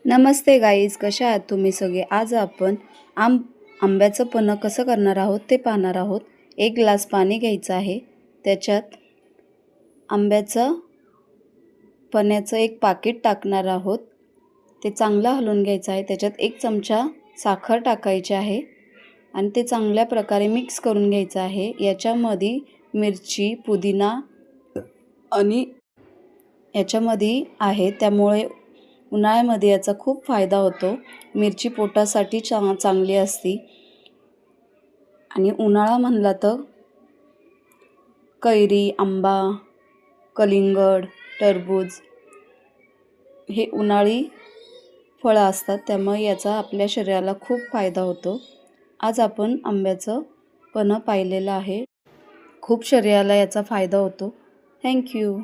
नमस्ते guys, कशा आहात तुम्ही सगळे. आज आपण आंब्याचं पन्हं कसं करणार आहोत ते पाहणार आहोत. 1 ग्लास पाणी घ्यायचं आहे. त्याच्यात आंब्याचं पन्ह्याचं एक पाकीट टाकणार आहोत. ते चांगलं हलवून घ्यायचं आहे. त्याच्यात 1 चमचा साखर टाकायची आहे आणि ते चांगल्या प्रकारे मिक्स करून घ्यायचं आहे. याच्यामध्ये मिरची, पुदिना आणि याच्यामध्ये आहे, त्यामुळे उन्हाळ्यामध्ये याचा खूप फायदा होतो. मिरची पोटासाठी चांगली असते आणि उन्हाळा म्हणला तर कैरी, आंबा, कलिंगड, टरबूज हे उन्हाळी फळं असतात, त्यामुळे याचा आपल्या शरीराला खूप फायदा होतो. आज आपण आंब्याचं पन्हं पाहिलेलं आहे. खूप शरीराला याचा फायदा होतो. थँक्यू.